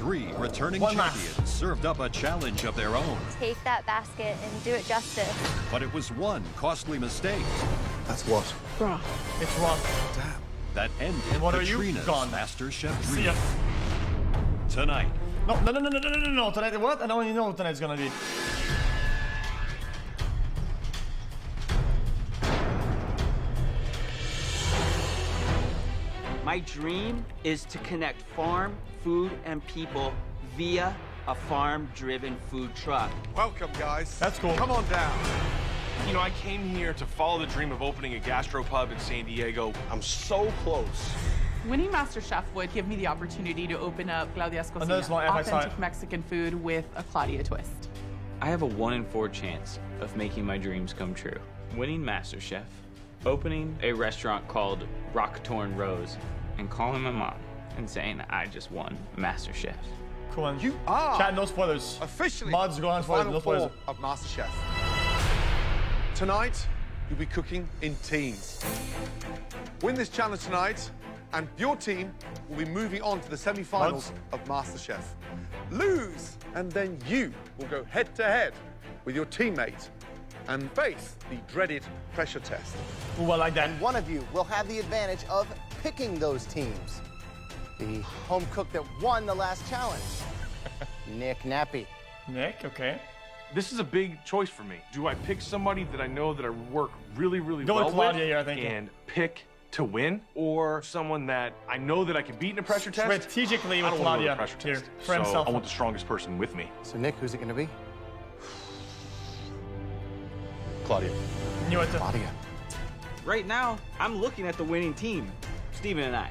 3 returning champions served up a challenge of their own. Take that basket and do it justice. But it was one costly mistake. That's what? Bruh. It's wrong. Damn. That ended What are you? Katrina's Gone. MasterChef See ya. Grind. Tonight, No. Tonight, what? I don't even know what tonight's gonna be. My dream is to connect farm, food, and people via a farm-driven food truck. Welcome, guys. That's cool. Come on down. You know, I came here to follow the dream of opening a gastropub in San Diego. I'm so close. Winning MasterChef would give me the opportunity to open up Claudia's know it's not Cocina, FXI. authentic Mexican food with a Claudia twist. I have a 1 in 4 chance of making my dreams come true. Winning MasterChef, opening a restaurant called Rocktorn Rose, and calling my mom and saying I just won MasterChef. Cool, man. You are Chat, no spoilers. officially Mods go on the spoilers, final no spoilers. four of MasterChef. Tonight, you'll be cooking in teams. Win this challenge tonight, and your team will be moving on to the semi-finals of MasterChef. Lose, and then you will go head-to-head with your teammate and face the dreaded pressure test. Ooh, I like that. One of you will have the advantage of picking those teams. The home cook that won the last challenge, Nick Nappy. Nick, okay. This is a big choice for me. Do I pick somebody that I know that I work really, really Go well with Claudia here, I think. and pick to win, or someone that I know that I can beat in a pressure test? Strategically I with don't want to go Claudia to a pressure here test. for So himself. I want the strongest person with me. So Nick, who's it gonna be? Claudia. Knew it. Claudia. Right now, I'm looking at the winning team, Steven and I.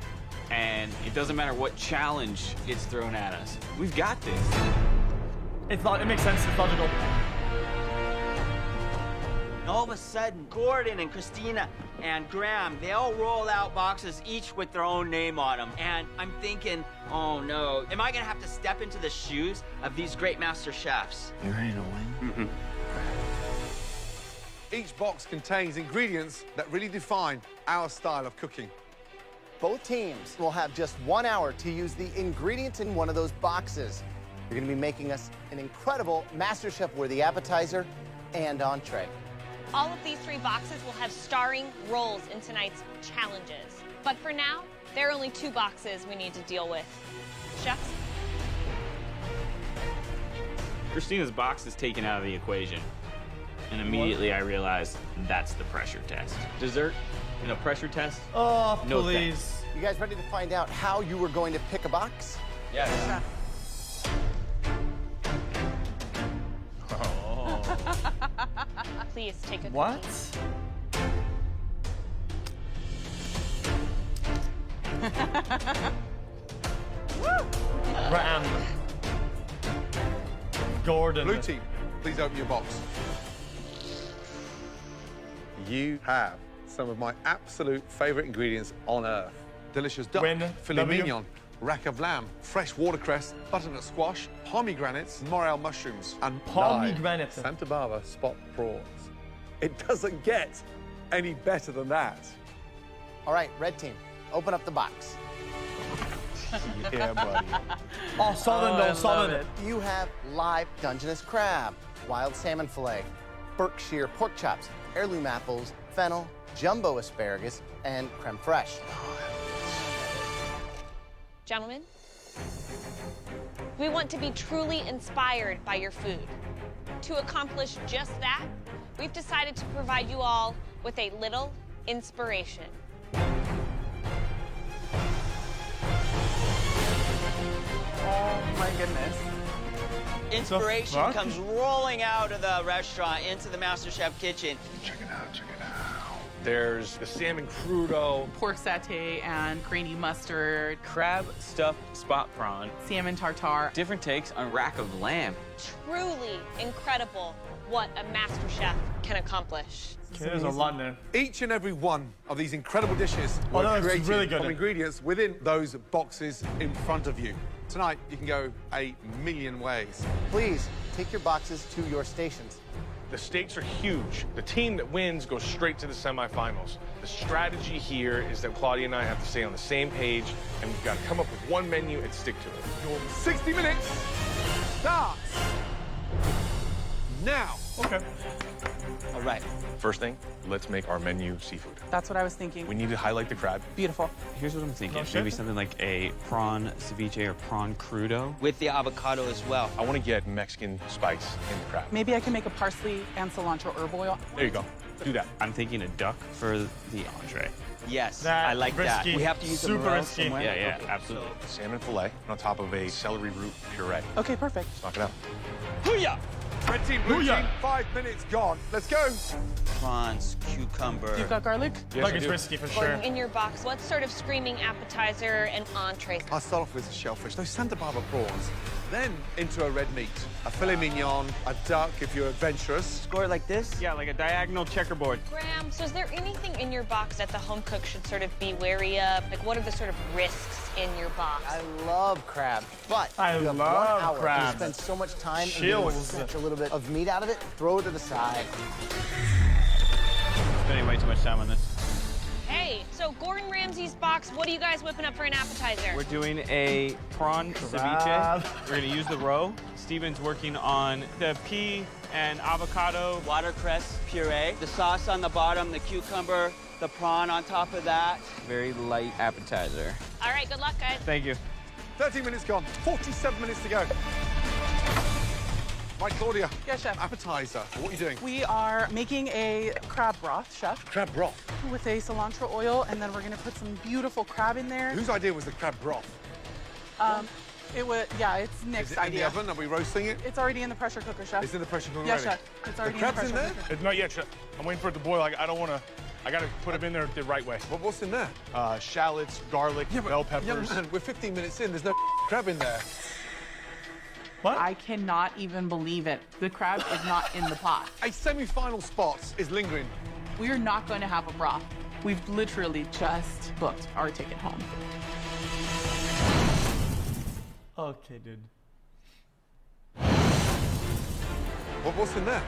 And it doesn't matter what challenge gets thrown at us. We've got this. It's not. It makes sense. It's logical. All of a sudden, Gordon and Christina and Graham, they all roll out boxes, each with their own name on them. And I'm thinking, oh no, am I gonna have to step into the shoes of these great master chefs? You ready to win? Each box contains ingredients that really define our style of cooking. Both teams will have just 1 hour to use the ingredients in one of those boxes. You're gonna be making us an incredible MasterChef-worthy appetizer and entree. All of these 3 boxes will have starring roles in tonight's challenges. But for now, there are only 2 boxes we need to deal with. Chefs? Christina's box is taken out of the equation. And immediately I realized that's the pressure test. Dessert in a pressure test? Oh, No please. You guys ready to find out how you were going to pick a box? Yes. Please take a What? Ram. Gordon. Blue team, please open your box. You have some of my absolute favorite ingredients on earth. Delicious duck, Win. filet W. mignon, rack of lamb, fresh watercress, butternut squash, pomegranates, morel mushrooms, and Pomegranate. live Santa Barbara spot prawns. It doesn't get any better than that. All right, red team, open up the box. Yeah, buddy. Oh, solid though, I solid. love it. You have live Dungeness crab, wild salmon fillet, Berkshire pork chops, heirloom apples, fennel, jumbo asparagus, and creme fraiche. Gentlemen, we want to be truly inspired by your food. To accomplish just that, we've decided to provide you all with a little inspiration. Oh my goodness. Inspiration fuck? comes rolling out of the restaurant into the MasterChef kitchen. Check it out, check it out. There's the salmon crudo. Pork satay and grainy mustard, Crab stuffed spot prawn. salmon tartare. Different takes on rack of lamb. Truly incredible what a master chef can accomplish. Okay, there's a lot there. Each and every one of these incredible dishes Oh, were no, it's created really good. from ingredients within those boxes in front of you. Tonight, you can go a million ways. Please take your boxes to your stations. The stakes are huge. The team that wins goes straight to the semifinals. The strategy here is that Claudia and I have to stay on the same page, and we've got to come up with one menu and stick to it. Your 60 minutes starts now. Okay. All right. First thing, let's make our menu seafood. That's what I was thinking. We need to highlight the crab. Beautiful. Here's what I'm thinking. No shit. Maybe something like a prawn ceviche or prawn crudo. With the avocado as well. I want to get Mexican spice in the crab. Maybe I can make a parsley and cilantro herb oil. There you go. Do that. I'm thinking a duck for the entree. Yes, That I like that. risky. We have to use the Super morel risky. somewhere. Yeah, absolutely. Salmon fillet on top of a celery root puree. Okay, perfect. Knock it out. Booyah! Red team, blue Booyah. team, 5 minutes gone. Let's go. Prawns, cucumber. You've got garlic? Yes, Like I it's do. risky for sure. In your box, what sort of screaming appetizer and entree? I'll start off with the shellfish, those Santa Barbara prawns. Then into a red meat, a filet mignon, a duck if you're adventurous. Score it like this? Yeah, like a diagonal checkerboard. Graham, so is there anything in your box that the home cook should sort of be wary of? Like, what are the sort of risks in your box? I love crab, but I you have love 1 hour crab. to spend so much time and Chills. snatch a little bit of meat out of it, throw it to the side. Spending way too much time on this. Hey, so Gordon Ramsay's box, what are you guys whipping up for an appetizer? We're doing a prawn Crab. ceviche. We're gonna use the roe. Steven's working on the pea and avocado. Watercress puree. The sauce on the bottom, the cucumber, the prawn on top of that. Very light appetizer. All right, good luck, guys. Thank you. 13 minutes gone, 47 minutes to go. Right, Claudia. Yes, chef. Appetizer. What are you doing? We are making a crab broth, chef, Crab broth. with a cilantro oil, and then we're gonna put some beautiful crab in there. Whose idea was the crab broth? It was, yeah, it's Nick's Is it in the idea. oven? Are we roasting it? It's already in the pressure cooker, chef. It's in the pressure cooker Yes, already? chef. It's The already crab's in in the there? pressure cooker. It's not yet, chef. I'm waiting for it to boil. I don't want to. I got to put them in there the right way. What's in there? Shallots, garlic, bell peppers. Young man, we're 15 minutes in. There's no crab in there. What? I cannot even believe it. The crab is not in the pot. A semi-final spot is lingering. We are not going to have a broth. We've literally just booked our ticket home. Okay, dude. What's in there?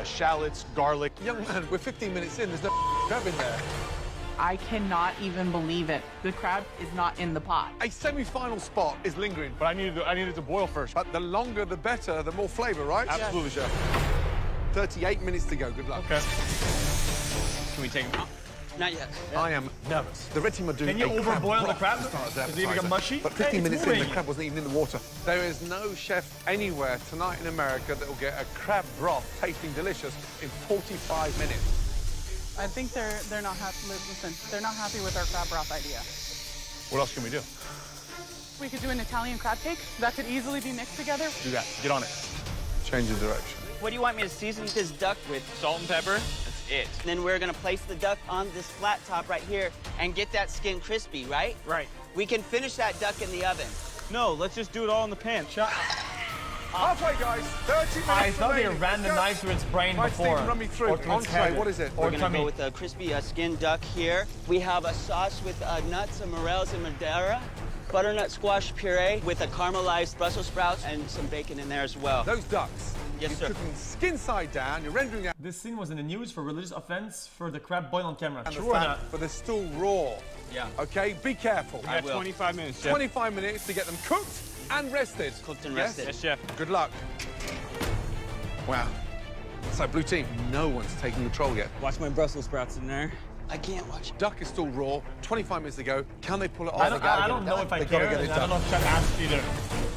Shallots, garlic. Young man, we're 15 minutes in. There's no crab in there. I cannot even believe it. The crab is not in the pot. A semi-final spot is lingering. But I needed it to boil first. But the longer, the better, the more flavor, right? Absolutely, chef. 38 minutes to go. Good luck. Okay. Can we take them out? Not yet. I am nervous. The red team are doing Can you a crab overboil the broth crab? to start as Does it appetizer. become mushy? But Hey, 15 it's minutes in, the moving. crab wasn't even in the water. There is no chef anywhere tonight in America that will get a crab broth tasting delicious in 45 minutes. I think they're not happy. Listen, they're not happy with our crab broth idea. What else can we do? We could do an Italian crab cake that could easily be mixed together. Do that. Get on it. Change of direction. What do you want me to season this duck with? Salt and pepper. That's it. And then we're gonna place the duck on this flat top right here and get that skin crispy, right? Right. We can finish that duck in the oven. No, let's just do it all in the pan. Halfway, guys. 30 minutes I thought they remaining. ran the Let's go. knife to its brain Right, before. Stephen, run me through. Or to its Entree, head. what is it? Or We're gonna tummy. go with a crispy skin duck here. We have a sauce with nuts and morels and Madeira, butternut squash puree with a caramelized Brussels sprouts and some bacon in there as well. Those ducks. Yes, You're sir. cooking skin side down. You're rendering out This scene was in the news for religious offense for the crab boiled on camera. the True or fat, not? but they're still raw. Yeah. Okay, be careful. We got 25 minutes, chef. 25 minutes to get them cooked and rested. Cooked and Yes? rested. Yes, chef. Good luck. Wow. So, blue team, no one's taking control yet. Watch my Brussels sprouts in there. I can't watch it. Duck is still raw. 25 minutes to go. Can they pull it off? I don't know if I They gotta care. get it and I don't know done. if Chef asked either.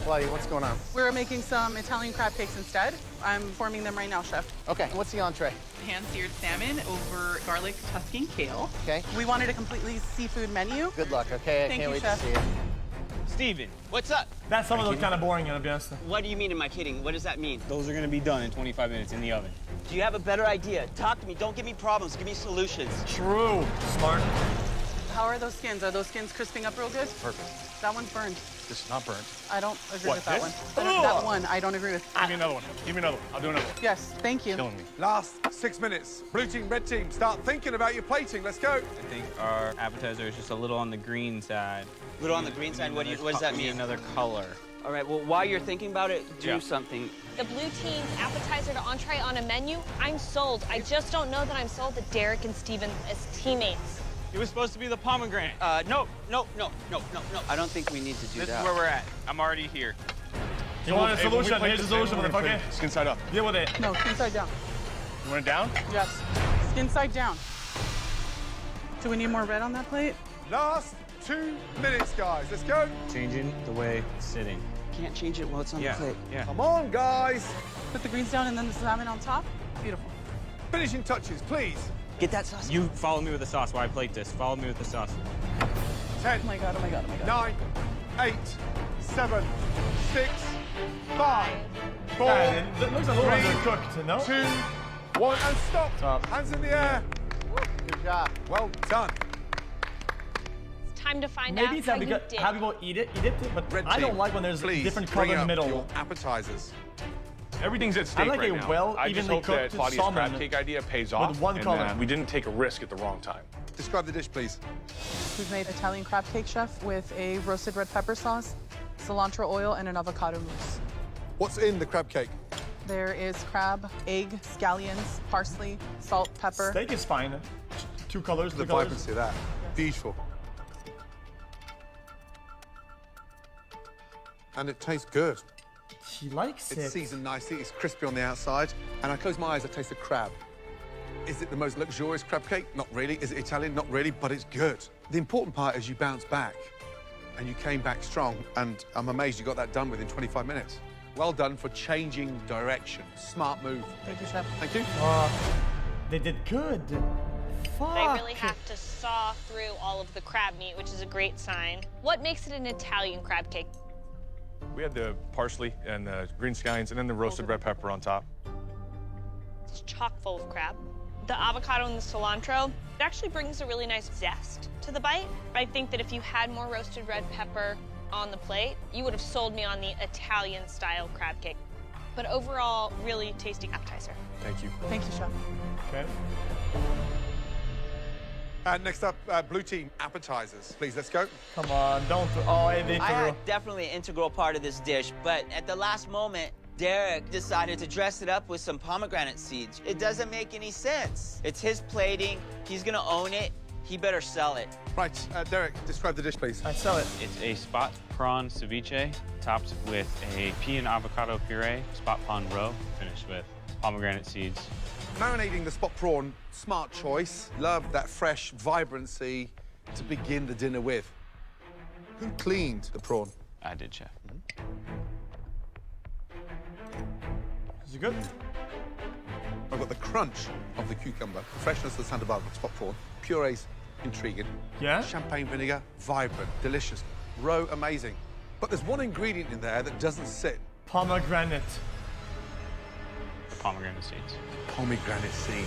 Claudia, what's going on? We're making some Italian crab cakes instead. I'm forming them right now, chef. Okay, what's the entree? Hand-seared salmon over garlic Tuscan kale. Okay. We wanted a completely seafood menu. Good luck, okay? I Thank can't you, wait chef. to see it. Steven, What's up? That some of those kind of boring, to be honest. What do you mean, am I kidding? What does that mean? those are gonna be done in 25 minutes in the oven. Do you have a better idea? Talk to me. Don't give me problems. Give me solutions. True. Smart. How are those skins? Are those skins crisping up real good? Perfect. That one's burned. This is not burnt. I don't agree What, with that this? one. That one, I don't agree with. Give me another one. Give me another one. I'll do another one. Yes, thank you. Killing me. Last 6 minutes. Blue team, red team, start thinking about your plating. Let's go. I think our appetizer is just a little on the green side. Little on the green side. What does that We need mean? Another color. All right, well, while you're thinking about it, do something. The blue team's appetizer to entree on a menu, I'm sold. I just don't know that I'm sold that Derek and Steven as teammates. It was supposed to be the pomegranate. No. I don't think we need to do that. This is where we're at. I'm already here. You want a solution? Here's the solution, we're gonna motherfucker. play skin side up. Deal with it. No, skin side down. You want it down? Yes. Skin side down. Do we need more red on that plate? Last 2 minutes, guys. Let's go. Changing the way it's sitting. Can't change it while it's on the plate. Yeah. Come on, guys. Put the greens down and then the salmon on top? Beautiful. Finishing touches, please. Get that sauce. You follow me with the sauce while I plate this. Follow me with the sauce. 10, Oh my God, oh my God, oh my God. 9, 8, 7, 6, 5, 4, It looks a little 3, undercooked, no? 2, 1, and stop. Stop. Hands in the air. Good job. Well done. It's time to find Maybe out it's how how you did. people eat it, but Red I don't team, like when there's please different bring color in the up middle. your appetizers. Everything's at stake like right a now. well I just evenly hope that cooked Claudia's salmon crab cake idea pays off. one and color. that we didn't take a risk at the wrong time. Describe the dish, please. We've made Italian crab cake, chef, with a roasted red pepper sauce, cilantro oil, and an avocado mousse. What's in the crab cake? There is crab, egg, scallions, parsley, salt, pepper. Steak is fine. Two colors, The two colors. vibrancy of that. Beautiful. And it tastes good. He likes It's it. seasoned nicely, it's crispy on the outside, and I close my eyes, I taste the crab. Is it the most luxurious crab cake? Not really. Is it Italian? Not really, but it's good. The important part is you bounce back, and you came back strong, and I'm amazed you got that done within 25 minutes. Well done for changing direction. Smart move. Thank you, chef. Thank you. They did good. Fuck. They really have to saw through all of the crab meat, which is a great sign. What makes it an Italian crab cake? We had the parsley and the green scallions and then the roasted red pepper on top. It's chock full of crab. The avocado and the cilantro, it actually brings a really nice zest to the bite. I think that if you had more roasted red pepper on the plate, you would have sold me on the Italian-style crab cake. But overall, really tasty appetizer. Thank you. Thank you, chef. Okay. Next up, blue team appetizers. Please, let's go. Come on, don't. Oh, hey, they I threw. had definitely an integral part of this dish, but at the last moment, Derek decided to dress it up with some pomegranate seeds. It doesn't make any sense. It's his plating. He's gonna own it. He better sell it. Right, Derek, describe the dish, please. I sell it. It's a spot prawn ceviche topped with a pea and avocado puree, spot prawn roe, finished with pomegranate seeds. Marinating the spot prawn, smart choice. Love that fresh vibrancy to begin the dinner with. Who cleaned the prawn? I did, chef. Is it good? I've got the crunch of the cucumber, the freshness of the Santa Barbara spot prawn, puree's intriguing. Yeah? Champagne vinegar, vibrant, delicious. Roe, amazing. But there's one ingredient in there that doesn't sit. Pomegranate. The pomegranate seeds. Pomegranate seed.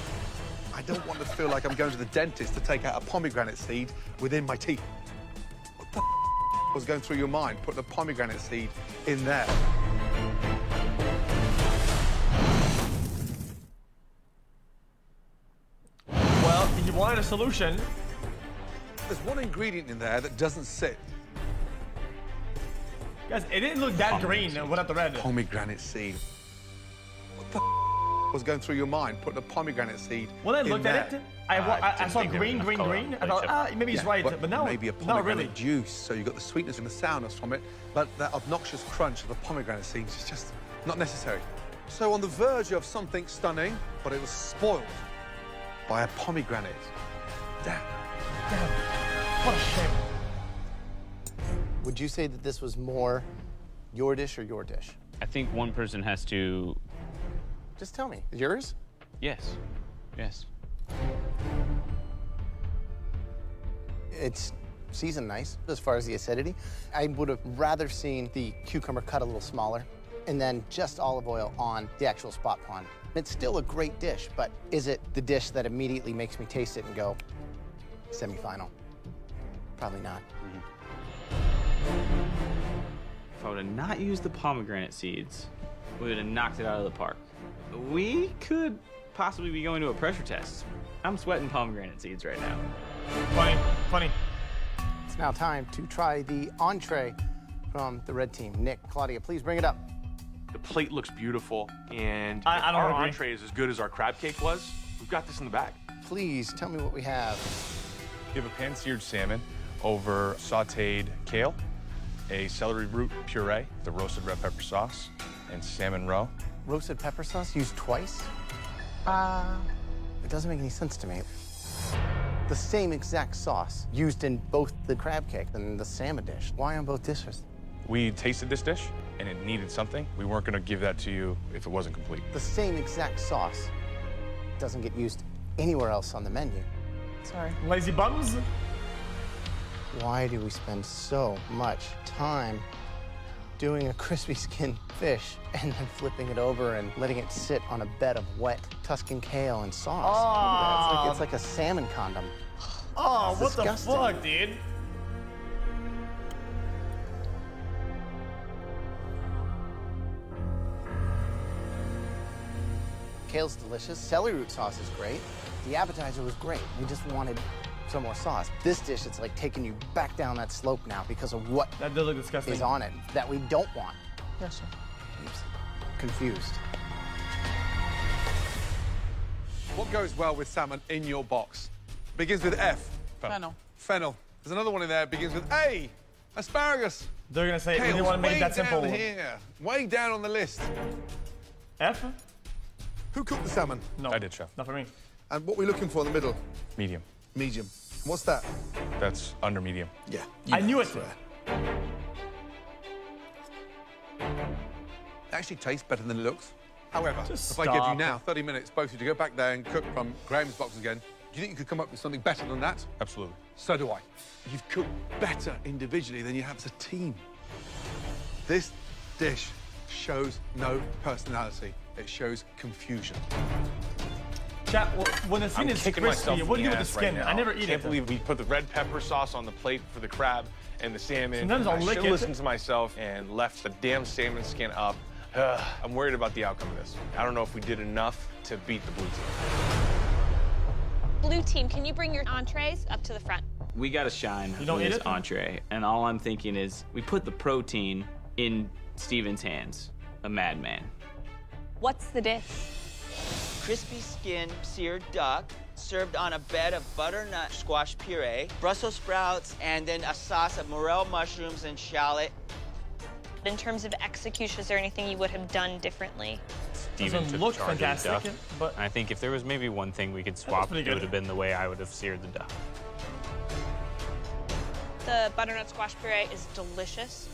I don't want to feel like I'm going to the dentist to take out a pomegranate seed within my teeth. What the was going through your mind putting a pomegranate seed in there? Well, you wanted a solution. There's one ingredient in there that doesn't sit. Guys, it didn't look that green without the red. Pomegranate seed. What the was going through your mind putting a pomegranate seed When I in looked there? at it, I didn't saw think there was green, enough green, color green. on I the thought, plate, maybe he's right, but no, maybe a not pomegranate really. juice, so you've got the sweetness and the sourness from it, but that obnoxious crunch of the pomegranate seeds is just not necessary. So on the verge of something stunning, but it was spoiled by a pomegranate. Damn. Damn. What a shame. Would you say that this was more your dish or your dish? I think one person has to. Just tell me. Yours? Yes. Yes. It's seasoned nice as far as the acidity. I would have rather seen the cucumber cut a little smaller and then just olive oil on the actual spot prawn. It's still a great dish, but is it the dish that immediately makes me taste it and go, semifinal? Probably not. If I would have not used the pomegranate seeds, we would have knocked it out of the park. We could possibly be going to a pressure test. I'm sweating pomegranate seeds right now. Funny, funny. It's now time to try the entree from the red team. Nick, Claudia, please bring it up. The plate looks beautiful, and I if don't our agree. entree is as good as our crab cake was, we've got this in the bag. Please tell me what we have. We have a pan-seared salmon over sautéed kale, a celery root puree, the roasted red pepper sauce, and salmon roe. Roasted pepper sauce used twice? It doesn't make any sense to me. The same exact sauce used in both the crab cake and the salmon dish. Why on both dishes? We tasted this dish, and it needed something. We weren't gonna give that to you if it wasn't complete. The same exact sauce doesn't get used anywhere else on the menu. Sorry. Lazy bums? Why do we spend so much time doing a crispy skin fish and then flipping it over and letting it sit on a bed of wet Tuscan kale and sauce? Look at that. It's like a salmon condom. Oh, It's what disgusting. the fuck, dude? Kale's delicious. Celery root sauce is great. The appetizer was great. We just wanted some more sauce. This dish, it's like taking you back down that slope now because of what That does look disgusting. is on it that we don't want. Yes, sir. Oops. Confused. What goes well with salmon in your box? Begins with F. Fennel. Fennel. There's another one in there. Begins with A. Asparagus. They're gonna say we Kale's didn't want to make way it that simple. down here. Way down on the list. F? Who cooked the salmon? No. I did, chef. Not for me. And what are we looking for in the middle? Medium. Medium. What's that? That's under medium. Yeah. I knew it. It actually tastes better than it looks. However, Just if I give you stop. now 30 minutes, both of you, to go back there and cook from Graham's box again, do you think you could come up with something better than that? Absolutely. So do I. You've cooked better individually than you have as a team. This dish shows no personality. It shows confusion. Chat, when the skin I'm is kicking crispy, myself what do in you the do with the ass skin? right now. I never eat Can't it. believe we put the red pepper sauce on the plate for the crab and the salmon. Sometimes I'll I lick should it. listen to myself and left the damn salmon skin up. I'm worried about the outcome of this. I don't know if we did enough to beat the blue team. Blue team, can you bring your entrees up to the front? We gotta shine You don't with eat this it? entree, and all I'm thinking is we put the protein in Steven's hands, a madman. What's the dish? Crispy skin seared duck, served on a bed of butternut squash puree, Brussels sprouts, and then a sauce of morel mushrooms and shallot. In terms of execution, is there anything you would have done differently? Steven Doesn't took look charge of the fantastic, duck. but I think if there was maybe one thing we could swap, pretty it good. would have been the way I would have seared the duck. The butternut squash puree is delicious.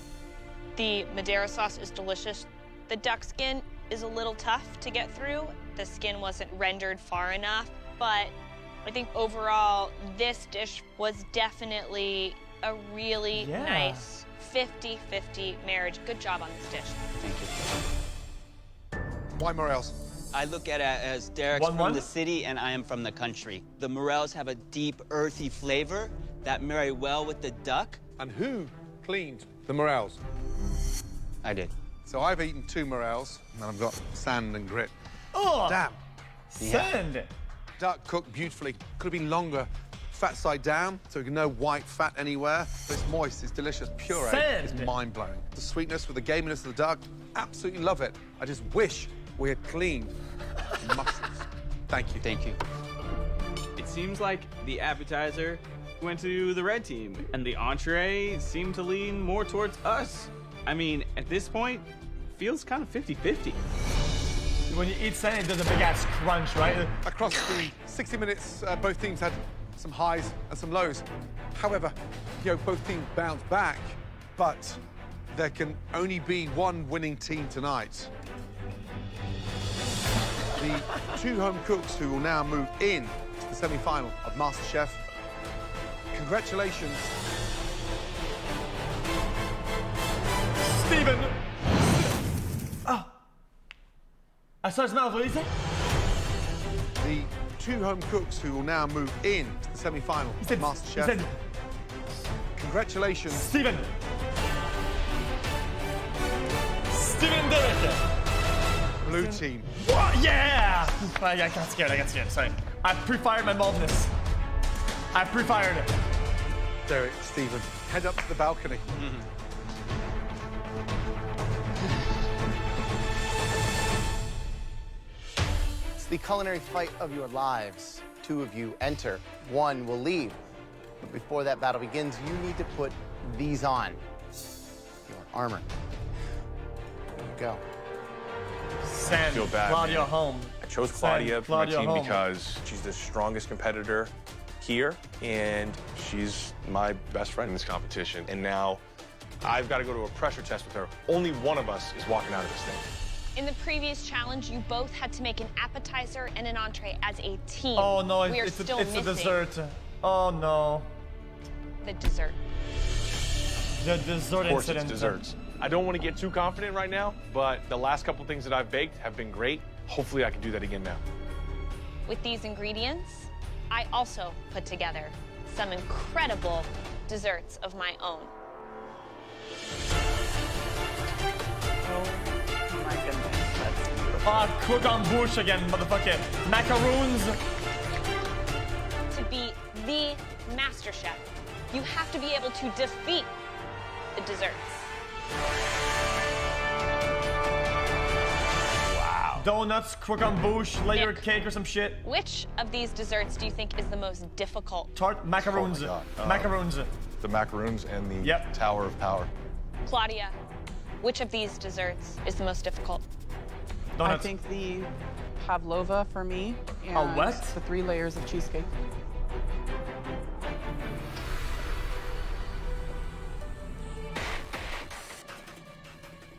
The Madeira sauce is delicious. The duck skin is a little tough to get through. The skin wasn't rendered far enough, but I think overall, this dish was definitely a really Yeah. nice 50-50 marriage. Good job on this dish. Thank you. Why morels? I look at it as Derek's 1-1? from the city and I am from the country. The morels have a deep, earthy flavor that marry well with the duck. And who cleaned the morels? I did. So I've eaten 2 morels, and I've got sand and grit. oh, Damn. sand. Duck cooked beautifully. Could have been longer. Fat side down, so no white fat anywhere. But it's moist, it's delicious. Puree Sand. is mind-blowing. The sweetness with the gaminess of the duck, absolutely love it. I just wish we had cleaned the mussels. Thank you. Thank you. It seems like the appetizer went to the red team, and the entree seemed to lean more towards us. I mean, at this point, feels kind of 50-50. When you eat sand, it does a big ass crunch, right? Across the 60 minutes, both teams had some highs and some lows. However, both teams bounced back, but there can only be one winning team tonight. The 2 home cooks who will now move in to the semi-final of MasterChef. Congratulations. Steven! Oh. I saw his mouth, what did he say? The 2 home cooks who will now move in to the semi-final He said, of MasterChef. He said, Congratulations. Steven! Steven Derek! Blue team. What? Yeah! I got scared, sorry. I pre-fired my baldness. I pre-fired it. Derek, Stephen, head up to the balcony. the culinary fight of your lives. 2 of you enter, 1 will leave. But before that battle begins, you need to put these on. Your armor. There you go. Send feel bad, Claudia man. home. I chose Send Claudia for my Claudia team home. because she's the strongest competitor here, and she's my best friend in this competition. And now I've got to go to a pressure test with her. Only one of us is walking out of this thing. In the previous challenge, you both had to make an appetizer and an entree as a team. Oh no, we are it's still a missing dessert. Oh no. the dessert. The dessert Of course, incident. it's desserts. I don't want to get too confident right now, but the last couple things that I've baked have been great. Hopefully, I can do that again now. With these ingredients, I also put together some incredible desserts of my own. Oh my goodness, that's beautiful. Ah, croque en bouche again, motherfucker. Macaroons. To be the MasterChef, you have to be able to defeat the desserts. Donuts, croque en bouche, layer Nick. cake or some shit. Which of these desserts do you think is the most difficult? Tart, macaroons. Oh my God. Macaroons. The macaroons and the Yep. Tower of Power. Claudia, which of these desserts is the most difficult? Donuts. I think the pavlova for me and what? the 3 layers of cheesecake.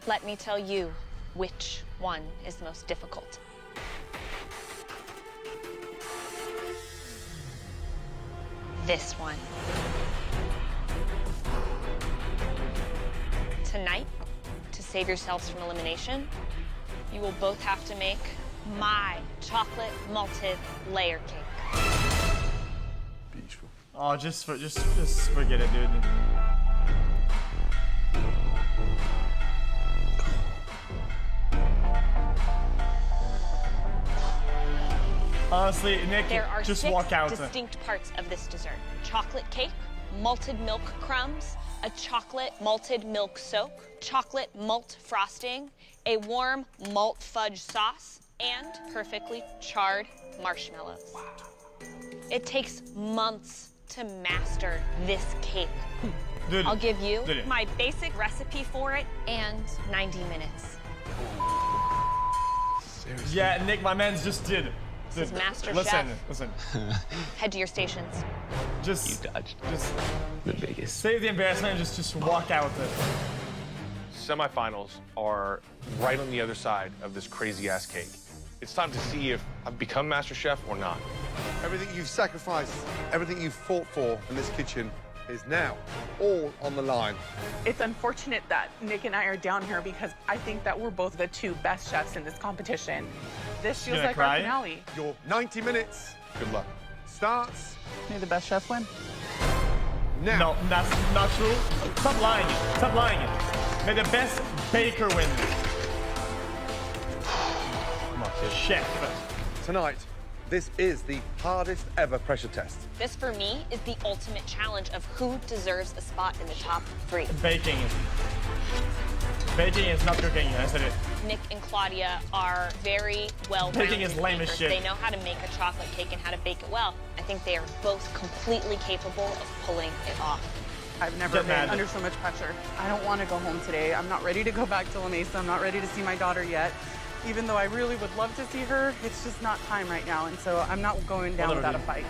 Let me tell you which one is the most difficult. This one. Tonight, to save yourselves from elimination, you will both have to make my chocolate malted layer cake. Beautiful. Oh, just forget it, dude. Honestly, Nick, There are just 6 walk out. distinct parts of this dessert. Chocolate cake, malted milk crumbs, a chocolate malted milk soak, chocolate malt frosting, a warm malt fudge sauce, and perfectly charred marshmallows. Wow. It takes months to master this cake. Dude, I'll give you dude. my basic recipe for it and 90 minutes. Seriously. Yeah, Nick, my man's just did. This is Dude, MasterChef. Listen. Head to your stations. Just, You dodged just the biggest. save the embarrassment and just walk out. Semifinals are right on the other side of this crazy-ass cake. It's time to see if I've become Master Chef or not. Everything you've sacrificed, everything you've fought for in this kitchen is now all on the line. It's unfortunate that Nick and I are down here because I think that we're both the 2 best chefs in this competition. This feels gonna like cry? our finale. Your 90 minutes Good luck. starts May the best chef win. now. No, that's not true. Stop lying. Stop lying. May the best baker win. Come on, kid. Chef. Tonight, this is the hardest ever pressure test. This, for me, is the ultimate challenge of who deserves a spot in the top 3. Baking. Baking is not cooking. I said it. Nick and Claudia are very well-rounded Baking is lame as bakers. shit. They know how to make a chocolate cake and how to bake it well. I think they are both completely capable of pulling it off. I've never Get been mad. under so much pressure. I don't want to go home today. I'm not ready to go back to La Mesa. I'm not ready to see my daughter yet. Even though I really would love to see her, it's just not time right now. And so I'm not going down without a fight.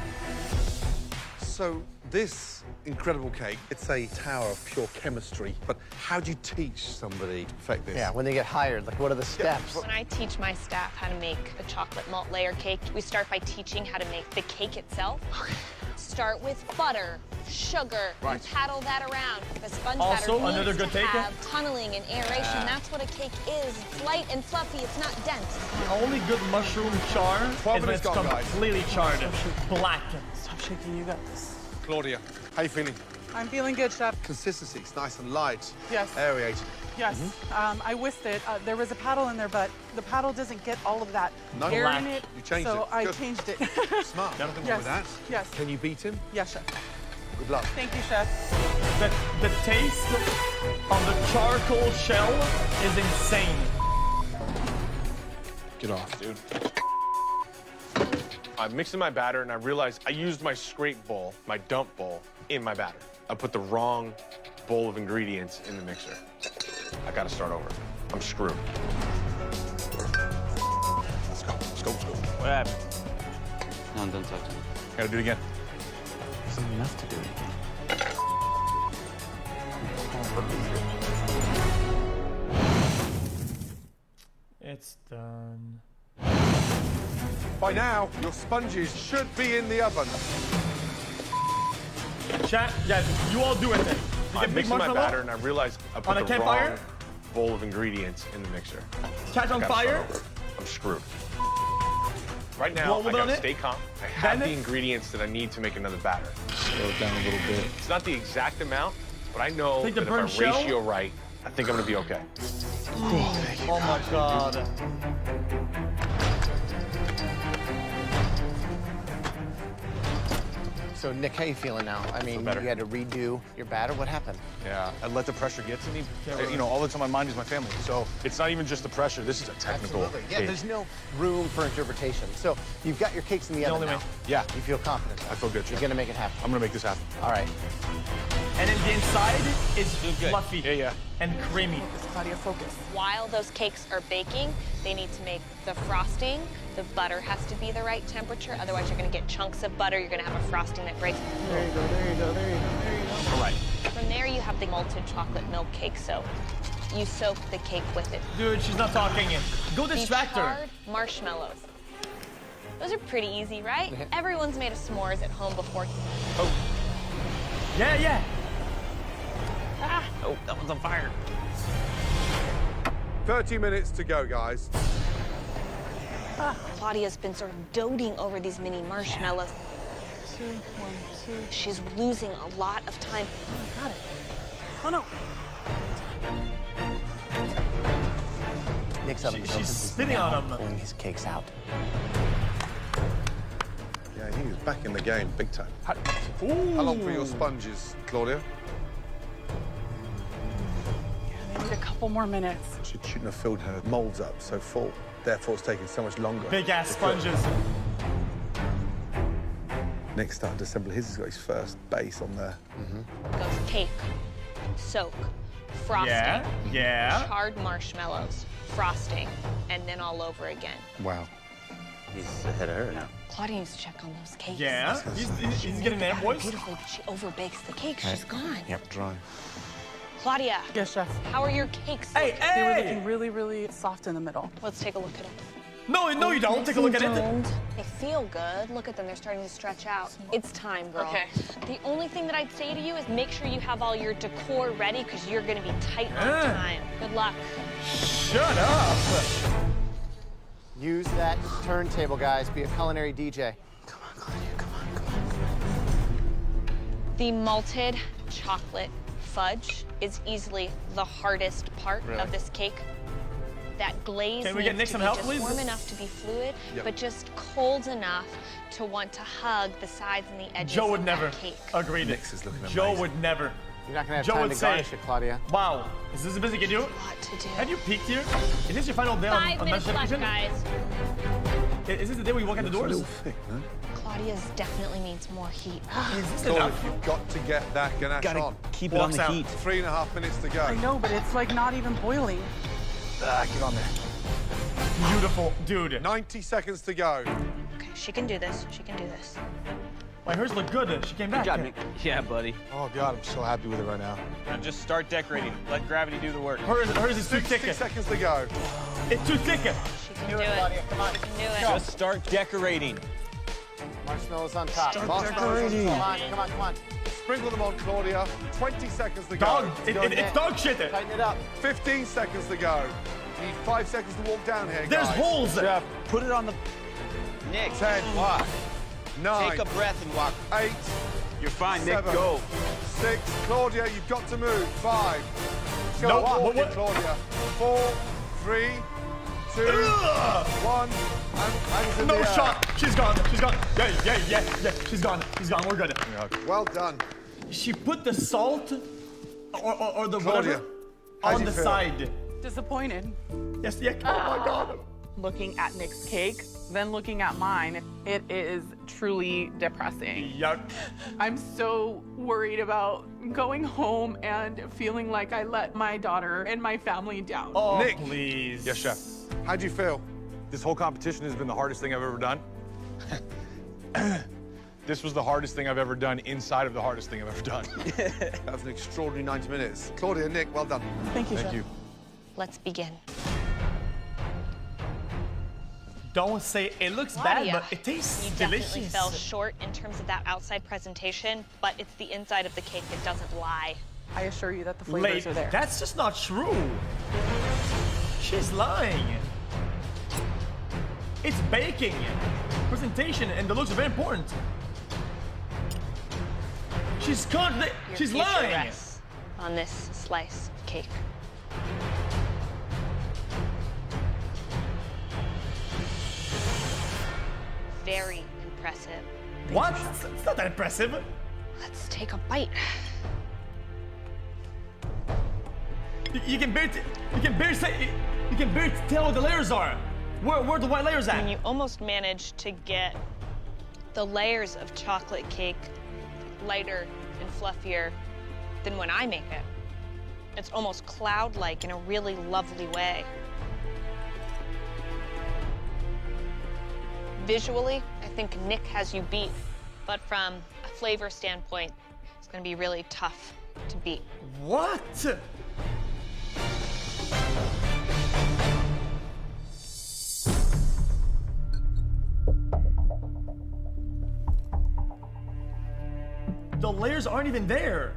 So this incredible cake, it's a tower of pure chemistry. But how do you teach somebody to perfect this? Yeah, when they get hired, like what are the steps? When I teach my staff how to make a chocolate malt layer cake, we start by teaching how to make the cake itself. Start with butter, sugar, and paddle that around. The sponge Also, batter another needs good to cake? have tunneling and aeration. That's what a cake is. It's light and fluffy. It's not dense. The only good mushroom char is 12 when it's minutes gone, guys. completely charred. Black. Stop shaking, you got this. Claudia, how you feeling? I'm feeling good, chef. Consistency, it's nice and light. Yes. Aerated. Yes, I whisked it. There was a paddle in there, but the paddle doesn't get all of that No. air Black. in it. You changed so it. I Good. changed it. Smart, nothing wrong Yes. with that. Yes. Can you beat him? Yes, chef. Good luck. Thank you, chef. The taste of the charcoal shell is insane. Get off, dude. I'm mixing my batter, and I realized I used my scrape bowl, my dump bowl, in my batter. I put the wrong bowl of ingredients in the mixer. I gotta start over. I'm screwed. Let's go, let's go, let's go. What happened? No, don't touch me. Gotta do it again. It's enough to do it again. It's done. By now, your sponges should be in the oven. Chat, guys, you all do it then. You I'm get big mixing my marshmallow. batter, and I realized I On put a the campfire? wrong bowl of ingredients in the mixer. Catch on Gotta start fire. over. I'm screwed. Right now, Blow a I little bit on gotta it. stay calm. I have Bend the it. ingredients that I need to make another batter. Slow it down a little bit. It's not the exact amount, but I know Take that the if I burnt shell. ratio right, I think I'm gonna be okay. Oh my god. So, Nick, how you feeling now? I mean, better. you had to redo your batter. What happened? Yeah, I let the pressure get to me. You know, all that's on my mind is my family. So it's not even just the pressure. This is a technical Yeah, cake. there's no room for interpretation. So, you've got your cakes in the oven only now. way. Yeah, You feel confident? I feel good, You're Chef. gonna make it happen. I'm gonna make this happen. All right. And then the inside is fluffy Yeah. and creamy. Claudia, focus. While those cakes are baking, they need to make the frosting. The butter has to be the right temperature, otherwise you're gonna get chunks of butter. You're gonna have a frosting that breaks. There you go, there you go, there you go, there you go. All right. From there, you have the malted chocolate milk cake soak. You soak the cake with it. Dude, she's not talking. Go The distract her. charred marshmallows. Those are pretty easy, right? Everyone's made a s'mores at home before. Yeah, yeah. Oh, that one's on fire. 30 minutes to go, guys. Claudia's been sort of doting over these mini marshmallows. 2, 1, 2. She's losing a lot of time. Got it. Oh no. Nick's oven is open. She's He's spitting now on him. pulling his cakes out. Yeah, he's back in the game, big time. Ooh. How long for your sponges, Claudia? They need a couple more minutes. She shouldn't have filled her molds up so full. Therefore, it's taking so much longer. Big ass to cook. sponges. Nick's starting to assemble his. He's got his first base on there. Goes cake, soak, frosting, Yeah. charred marshmallows, frosting, and then all over again. Wow. He's ahead of her now. Claudia needs to check on those cakes. Yeah. He's getting there, boys. Beautifully, but she overbakes the cake. She's gone. Yep, dry. Claudia, Yes, chef. how are your cakes? Hey, They were hey! looking really, really soft in the middle. Let's take a look at them. No, you don't. Take a look at it. They feel good. Look at them. They're starting to stretch out. It's time, girl. Okay. The only thing that I'd say to you is make sure you have all your decor ready because you're going to be tight on time. Good luck. Shut up. Use that turntable, guys. Be a culinary DJ. Come on, Claudia. Come on, come on, come on. The malted chocolate fudge is easily the hardest part of this cake. That glaze Can we get Nick needs to some be help, just please? warm enough to be fluid, but just cold enough to want to hug the sides and the edges Joe would of never that cake. agree. Nick's is looking Joe amazing. would never. You're not gonna have Joe time would to say- garnish it, Claudia. Wow. Is this the best you can do? What to do? Have you peeked here? Is this your final day on 5 minutes MasterChef left, Kitchen? guys. Is this the day where you walk out the It's a doors? little thick, no? Claudia's definitely needs more heat. Is this Claudia, enough? you've got to get that ganache on. keep Walks out. 3.5 minutes to go. I know, but it's like not even boiling. Get on there. Beautiful, dude. 90 seconds to go. Okay, she can do this. She can do this. Why, hers look good. She came back. Yeah, buddy. Oh, God, I'm so happy with it right now. Now just start decorating. Let gravity do the work. Hers is too 60 thick. seconds to go. It's too thick. She can do it. Come on. She can do it. Just start decorating. Marshmallows on top. Marshmallows on Come top. on, come on, come on. Sprinkle them on, Claudia. 20 seconds to go. Dog. It's dog shit. Tighten it up. 15 seconds to go. You need 5 seconds to walk down here, There's guys. holes. Chef, put it on the... Nick, 10. walk. 9. Take a breath and walk. 8. You're fine, Nick. 7. Go. 6. Claudia, you've got to move. 5. Go Nope, on, what- Claudia. 4, 3, 2, 1. And hands in No the air. shot. She's gone. She's gone. Yeah. She's gone. She's gone. We're good. Well done. She put the salt or the Claudia, whatever how's on it the feel? side. Disappointed. Yes, yeah. Oh my God. looking at Nick's cake, then looking at mine, it is truly depressing. Yuck. I'm so worried about going home and feeling like I let my daughter and my family down. Oh, Nick. please. Yes, chef. How do you feel? This whole competition has been the hardest thing I've ever done. This was the hardest thing I've ever done inside of the hardest thing I've ever done. That was an extraordinary 90 minutes. Claudia, Nick, well done. Thank you, Thank Chef. you. Let's begin. Don't say it looks Claudia, bad, but it tastes you delicious. definitely fell short in terms of that outside presentation, but it's the inside of the cake that doesn't lie. I assure you that the flavors are there. That's just not true. She's lying. It's baking. Presentation and the looks are very important. She's Your She's future lying. rests on this slice of cake. Very impressive. What? It's not that impressive. Let's take a bite. You can barely tell what the layers are. Where the white layers at? And you almost managed to get the layers of chocolate cake lighter and fluffier than when I make it. It's almost cloud-like in a really lovely way. Visually, I think Nick has you beat, but from a flavor standpoint, it's gonna be really tough to beat. What? The layers aren't even there.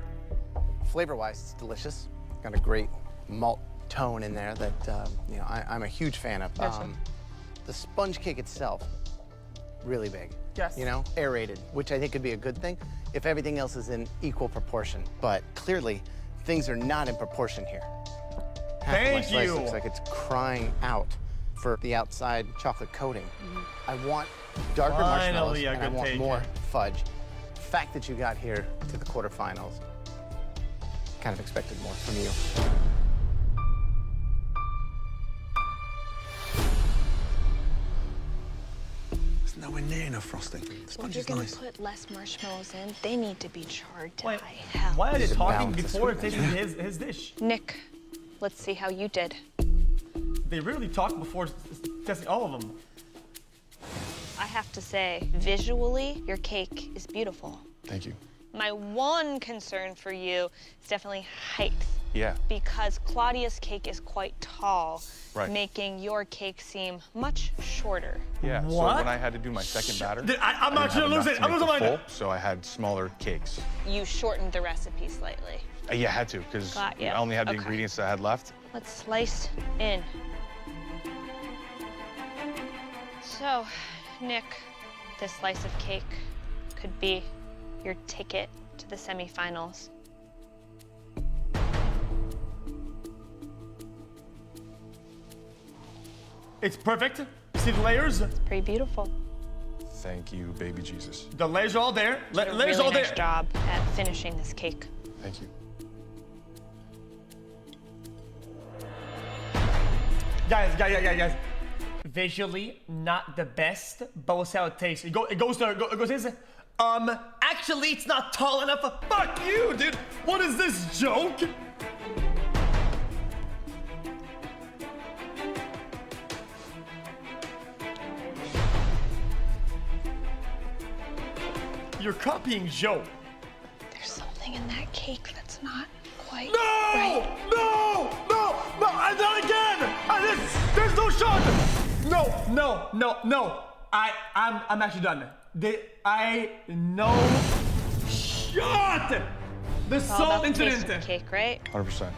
Flavor-wise, it's delicious. Got a great malt tone in there that you know I'm a huge fan of. Yes, sir. The sponge cake itself, really big. Yes. You know, aerated, which I think could be a good thing if everything else is in equal proportion. But clearly, things are not in proportion here. Half of my Thank slice you. looks like it's crying out for the outside chocolate coating. I want darker marshmallows, Finally, a and I good want take. more fudge. The fact that you got here to the quarterfinals, kind of expected more from you. There's nowhere near enough frosting. The If sponge you're is gonna nice. put less marshmallows in, they need to be charred to Wait, high hell. Why are they These are talking balanced before sweetness. tasting his dish? Nick, let's see how you did. They really talk before testing all of them. I have to say, visually, your cake is beautiful. Thank you. My one concern for you is definitely height, Yeah. because Claudia's cake is quite tall, Right. making your cake seem much shorter. Yeah. So What? when I had to do my second batter, I'm not didn't gonna have lose enough it. to I'm make losing the mine. full, so I had smaller cakes. You shortened the recipe slightly. Yeah, I had to because Got ya. I only had the Okay. ingredients that I had left. Let's slice in. So, Nick, this slice of cake could be your ticket to the semifinals. It's perfect. See the layers? Pretty beautiful. Thank you, baby Jesus. The layers are all there. Did a Layers really all nice there. job at finishing this cake. Thank you. Guys. Visually, not the best, but we'll see how it tastes. It goes this. Actually, it's not tall enough. Fuck you, dude. What is this joke? You're copying Joe. There's something in that cake that's not quite No! right. No! Not again! There's no shot! No. I'm actually done. No shot! The It's all salt about the taste of incident. the cake, right? 100%.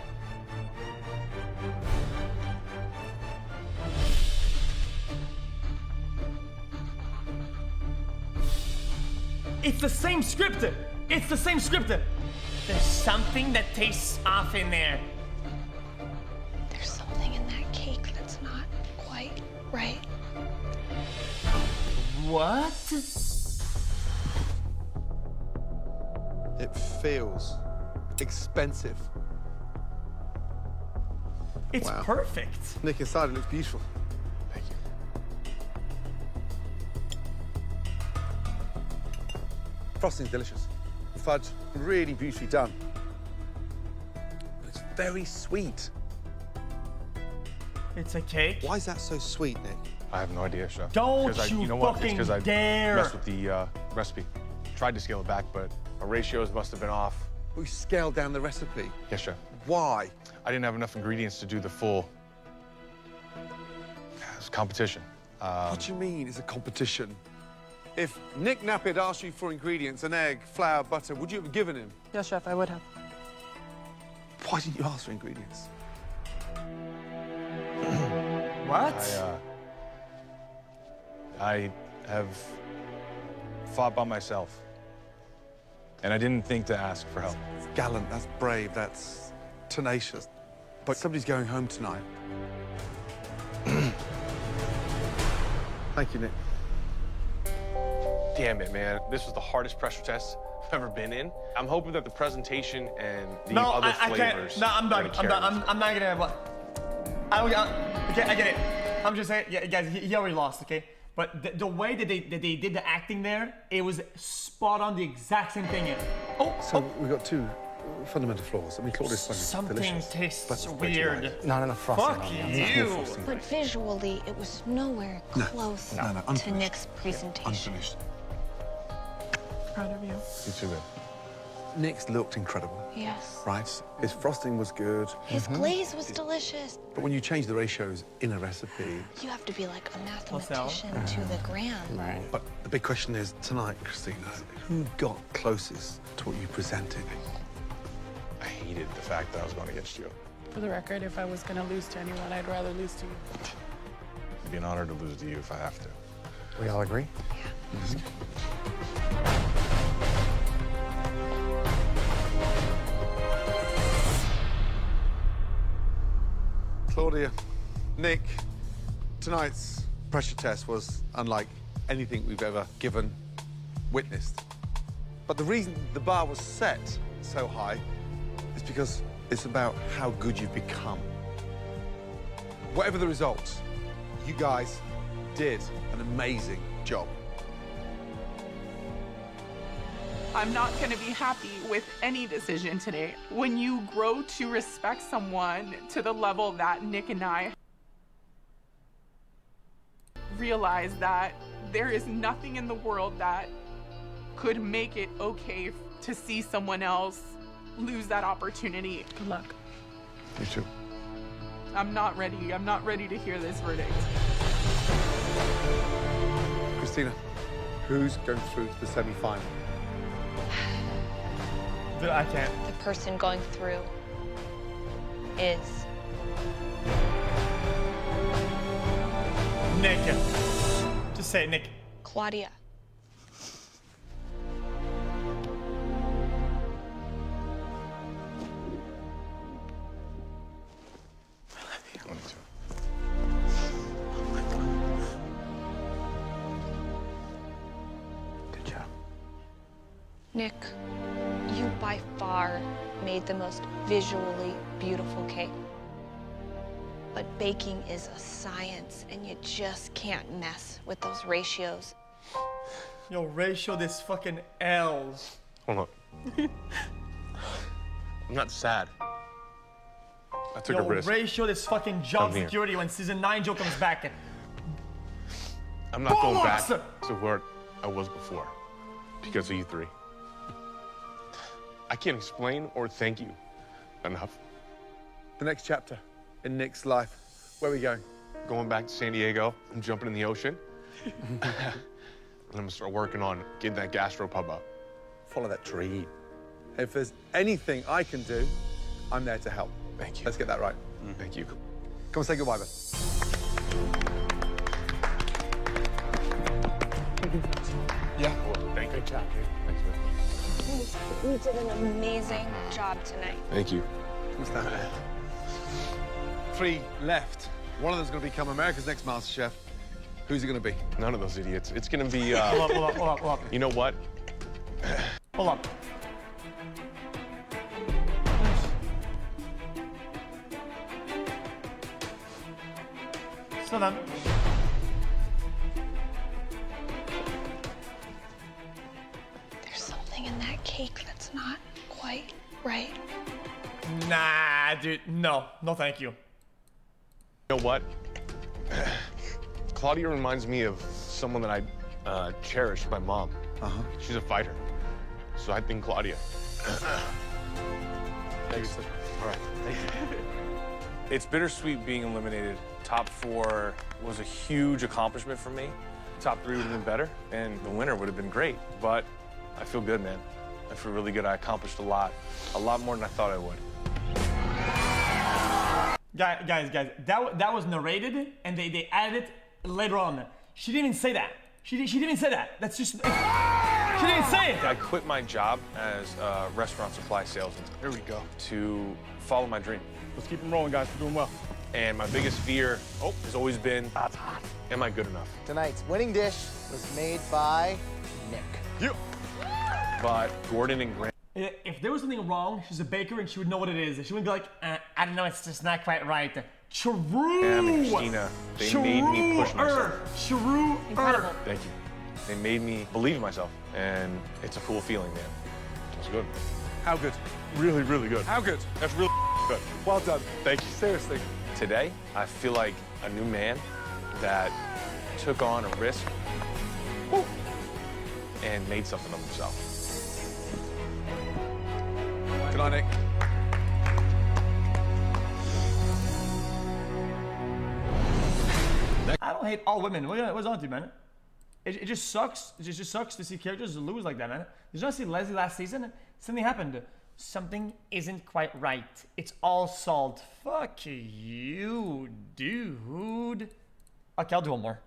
It's the same script. There's something that tastes off in there. There's something in that cake that's not quite right. What? It feels expensive. It's Wow. perfect. Nick, inside it looks beautiful. Thank you. Frosting's delicious. The fudge, really beautifully done. But it's very sweet. It's a cake. Why is that so sweet, Nick? I have no idea, Chef. Don't you know fucking It's because I dare. messed with the recipe. Tried to scale it back, but our ratios must have been off. We scaled down the recipe. Yes, Chef. Why? I didn't have enough ingredients to do the full. It's competition. What do you mean it's a competition? If Nick Nappy had asked you for ingredients, an egg, flour, butter, would you have given him? Yes, Chef, I would have. Why didn't you ask for ingredients? What? I have fought by myself, and I didn't think to ask for help. That's gallant, that's brave, that's tenacious. But somebody's going home tonight. Thank you, Nick. Damn it, man. This was the hardest pressure test I've ever been in. I'm hoping that the presentation and the other I flavors. can't. No, I'm done. are gonna I'm carry done. this. I'm not gonna. Okay, I get it. I'm just saying, yeah, guys, he already lost, okay? But the way that they did the acting there, it was spot on, the exact same thing. So we've got two fundamental flaws. I mean, Claudia's fudge is Something delicious. tastes but way too light. weird. Not enough frosting Fuck on the outside. you. More frosting. But visually, it was nowhere close No, to unfinished. Nick's presentation. Unfinished. Proud of you. You too, babe. Nick's looked incredible, Yes. right? His frosting was good, His glaze was delicious. but when you change the ratios in a recipe, You have to be like a What's that? mathematician to the gram. Right. but the big question is tonight, Christina, who got closest to what you presented? I hated the fact that I was going against you. For the record, if I was gonna lose to anyone, I'd rather lose to you. It'd be an honor to lose to you if I have to. We all agree? Claudia, Nick, tonight's pressure test was unlike anything we've ever given, witnessed. But the reason the bar was set so high is because it's about how good you've become. Whatever the results, you guys did an amazing job. I'm not gonna be happy with any decision today. When you grow to respect someone to the level that Nick and I realize that there is nothing in the world that could make it okay to see someone else lose that opportunity. Good luck. You too. I'm not ready. I'm not ready to hear this verdict. Christina, who's going through to the semi-final? Dude, I can't. The person going through is Nick. Just say it, Nick. Claudia. Me too. Good job. Nick, you by far made the most visually beautiful cake. But baking is a science, and you just can't mess with those ratios. Yo, ratio this fucking L's. Hold on. I'm not sad. I took Yo, a risk. ratio this fucking job Come here. security when season 9 Joe comes back. I'm not going back Bollocks! to where I was before because of you three. I can't explain or thank you enough. The next chapter in Nick's life. Where are we going? Going back to San Diego, I'm jumping in the ocean. And I'm gonna start working on getting that gastropub up. Follow that dream. If there's anything I can do, I'm there to help. Thank you. Let's get that right. Thank you. Come and say goodbye, Ben. Yeah. Thank you. Good job, dude. Thanks, man. You did an amazing job tonight. Thank you. Come stand there. 3 left. One of them's going to become America's next MasterChef. Who's it going to be? None of those idiots. It's gonna be. Hold up. You know what? Hold up. Slow down. There's so cake that's not quite right. Nah, dude, no, no thank you. You know what? Claudia reminds me of someone that I cherish, my mom. She's a fighter. So I think Claudia. Thank you, sir. All right, thank you. It's bittersweet being eliminated. Top 4 was a huge accomplishment for me. Top 3 would have been better, and the winner would have been great. But I feel good, man. I feel really good. I accomplished a lot more than I thought I would. Guys, that was narrated, and they added it later on. She didn't even say that. She didn't even say that. That's just... She didn't say it. I quit my job as a restaurant supply salesman. Here we go. To follow my dream. Let's keep them rolling, guys. We're doing well. And my biggest fear has always been, am I good enough? Tonight's winning dish was made by Nick. You. But Gordon and Grant. If there was something wrong, she's a baker and she would know what it is. She wouldn't be like, I don't know, it's just not quite right. True. And Christina, they made me push myself. True. Incredible. Thank you. They made me believe in myself, and it's a cool feeling, man. It's good. How good? Really, really good. How good? That's really good. Well done. Thank you. Seriously. Today, I feel like a new man that took on a risk and made something of himself. Good night, Nick. I don't hate all women. What's on to you, man? It just sucks. It just sucks to see characters lose like that, man. Did you not see Leslie last season? Something happened. Something isn't quite right. It's all salt. Fuck you, dude. Okay, I'll do one more.